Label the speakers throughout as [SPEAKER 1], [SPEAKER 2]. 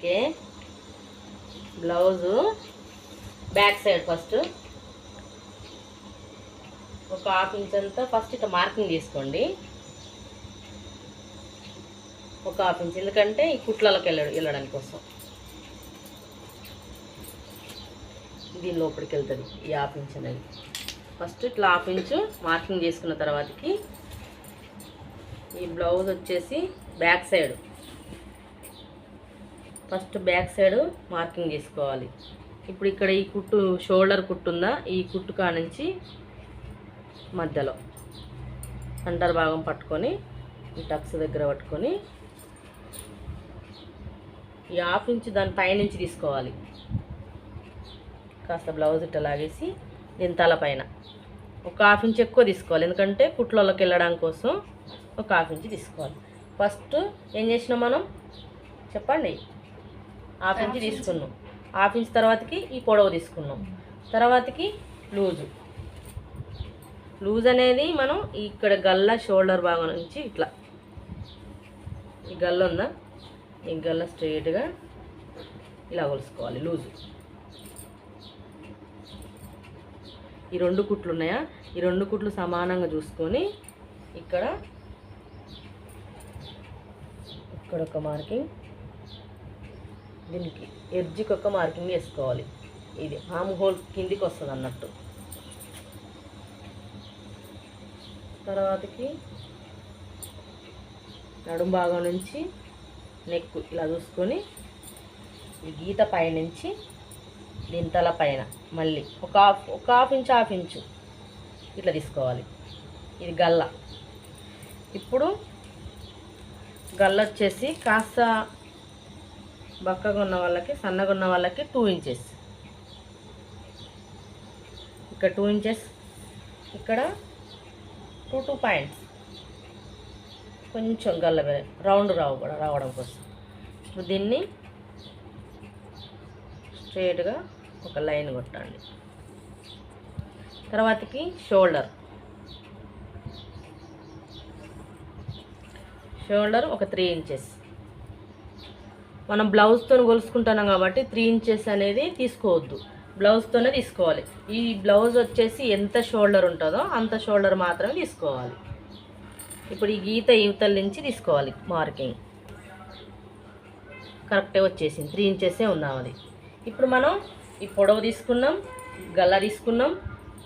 [SPEAKER 1] Okay, blouse back side first ఒక half inch అంతా first ఇట్లా మార్కింగ్ చేసుకోండి. ఒక హాఫ్ ఇంచ్, ఎందుకంటే ఈ కుట్లలోకి వెళ్ళడానికి కోసం దీని లోపలికి వెళ్తుంది ఈ హాఫ్ ఇంచ్ అనేది. ఫస్ట్ ఇట్లా హాఫ్ ఇంచు మార్కింగ్ చేసుకున్న తర్వాతకి ఈ బ్లౌజ్ వచ్చేసి back side first back side marking చేసుకోవాలి. ఇప్పుడు ఇక్కడ ఈ కుట్టు షోల్డర్ కుట్టు ఉందా, ఈ కుట్టు కానుంచి మధ్యలో సెంటర్ భాగం పట్టుకొని ఈ టక్స్ దగ్గర పట్టుకొని ఈ హాఫ్ ఇంచ్ దాని పైనుంచి తీసుకోవాలి. కాస్త బ్లౌజ్ ఇట్లా లాగేసి దీని తలపైన ఒక హాఫ్ ఇంచ్ ఎక్కువ తీసుకోవాలి, ఎందుకంటే కుట్లలోకి వెళ్ళడం కోసం ఒక హాఫ్ ఇంచ్ తీసుకోవాలి. ఫస్ట్ ఏం చేసినాం మనం చెప్పండి, హాఫ్ ఇంచ్ తీసుకున్నాం. హాఫ్ ఇంచ్ తర్వాతకి ఈ పొడవు తీసుకున్నాం, తర్వాతకి లూజ్ అనేది మనం ఇక్కడ గల్ల షోల్డర్ భాగం నుంచి ఇట్లా ఈ గల్ల ఉందా, ఈ గల్ల స్ట్రైట్గా ఇలా కొలుసుకోవాలి. లూజు ఈ రెండు కుట్లు ఉన్నాయా, ఈ రెండు కుట్లు సమానంగా చూసుకొని ఇక్కడ ఒక మార్కింగ్, దీనికి ఎడ్జ్కి ఒక మార్కింగ్ వేసుకోవాలి. ఇది హామ్ హోల్ కిందికి వస్తుంది అన్నట్టు. తర్వాతకి నడుం భాగం నుంచి నెక్ ఇలా చూసుకొని ఈ గీత పైనుంచి దీని తల పైన మళ్ళీ ఒక హాఫ్ ఇంచు ఇట్లా తీసుకోవాలి. ఇది గల్ల. ఇప్పుడు గల్ల వచ్చేసి కాస్త బక్కగా ఉన్న వాళ్ళకి, సన్నగా ఉన్న వాళ్ళకి 2 ఇంచెస్, ఇక్కడ 2 ఇంచెస్, ఇక్కడ 2 పాయింట్స్, కొంచెం గల్ల రౌండ్ రావడం కోసం. ఇప్పుడు దీన్ని స్ట్రైట్గా ఒక లైన్ కొట్టండి. తర్వాతకి షోల్డర్ ఒక 3 ఇంచెస్. మనం బ్లౌజ్తో కొలుసుకుంటున్నాం కాబట్టి 3 ఇంచెస్ అనేది తీసుకోవద్దు, బ్లౌజ్తోనే తీసుకోవాలి. ఈ బ్లౌజ్ వచ్చేసి ఎంత షోల్డర్ ఉంటుందో అంత షోల్డర్ మాత్రమే తీసుకోవాలి. ఇప్పుడు ఈ గీత యువతల నుంచి తీసుకోవాలి మార్కింగ్. కరెక్టే వచ్చేసింది, 3 ఇంచెసే ఉందాం అది. ఇప్పుడు మనం ఈ పొడవు తీసుకున్నాం, గల్ల తీసుకున్నాం,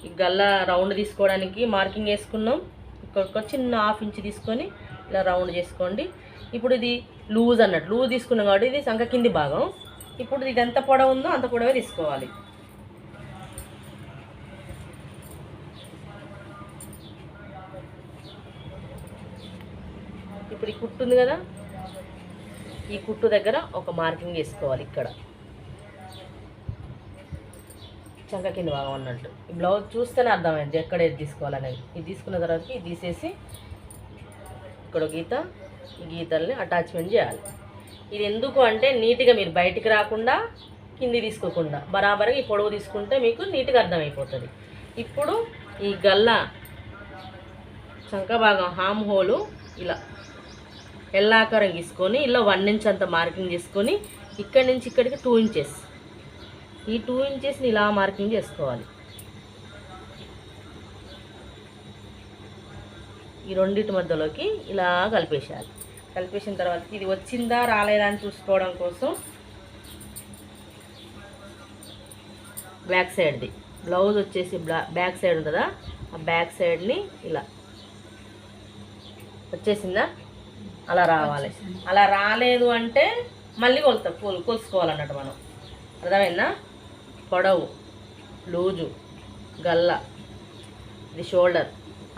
[SPEAKER 1] ఈ గల్ల రౌండ్ తీసుకోవడానికి మార్కింగ్ వేసుకున్నాం. ఇక్కడ చిన్న హాఫ్ ఇంచ్ తీసుకొని ఇలా రౌండ్ చేసుకోండి. ఇప్పుడు ఇది లూజ్ అన్నట్టు, లూజ్ తీసుకున్నాం కాబట్టి ఇది సంఖ కింది భాగం. ఇప్పుడు ఇది ఎంత పొడవు ఉందో అంత పొడవే తీసుకోవాలి. ఇప్పుడు ఈ కుట్టు ఉంది కదా, ఈ కుట్టు దగ్గర ఒక మార్కింగ్ వేసుకోవాలి. ఇక్కడ చంక కింద భాగం అన్నట్టు. ఈ బ్లౌజ్ చూస్తేనే అర్థమైంది ఎక్కడ ఏది తీసుకోవాలనేది. ఇది తీసుకున్న తర్వాత ఇది తీసేసి ఇక్కడ గీత, ఈ గీతల్ని అటాచ్మెంట్ చేయాలి. ఇది ఎందుకు అంటే నీట్గా మీరు బయటికి రాకుండా, కింది తీసుకోకుండా బరాబర్గా ఈ పొడవు తీసుకుంటే మీకు నీట్గా అర్థమైపోతుంది. ఇప్పుడు ఈ గల్ల చంక భాగం హామ్ హోలు ఇలా ఎల్లాకారం గీసుకొని ఇలా 1 ఇంచ్ అంత మార్కింగ్ చేసుకొని ఇక్కడి నుంచి ఇక్కడికి 2 ఇంచెస్, ఈ 2 ఇంచెస్ని ఇలా మార్కింగ్ చేసుకోవాలి. ఈ రెండింటి మధ్యలోకి ఇలా కలిపేసేయాలి. కలిపేసిన తర్వాత ఇది వచ్చిందా రాలేదా అని చూసుకోవడం కోసం బ్యాక్ సైడ్ది బ్లౌజ్ వచ్చేసి బ్యాక్ సైడ్ ఉంటుందా, ఆ బ్యాక్ సైడ్ని ఇలా వచ్చేసిందా అలా రావాలి. అలా రాలేదు అంటే మళ్ళీ కొలుసుకోవాలన్నట్టు మనం. అర్థమైందా? పొడవు, లూజు, గల్ల, ఇది షోల్డర్,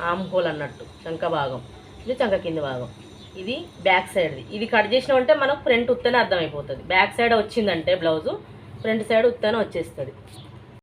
[SPEAKER 1] ఆమ్ హోల్ అన్నట్టు చంక భాగం, ఇది చంక కింది భాగం, ఇది బ్యాక్ సైడ్ది. ఇది కట్ చేసినామంటే మనకు ఫ్రంట్ ఉత్తనే అర్థమైపోతుంది. బ్యాక్ సైడ్ వచ్చిందంటే బ్లౌజు, ఫ్రంట్ సైడ్ ఉత్తనే వచ్చేస్తుంది.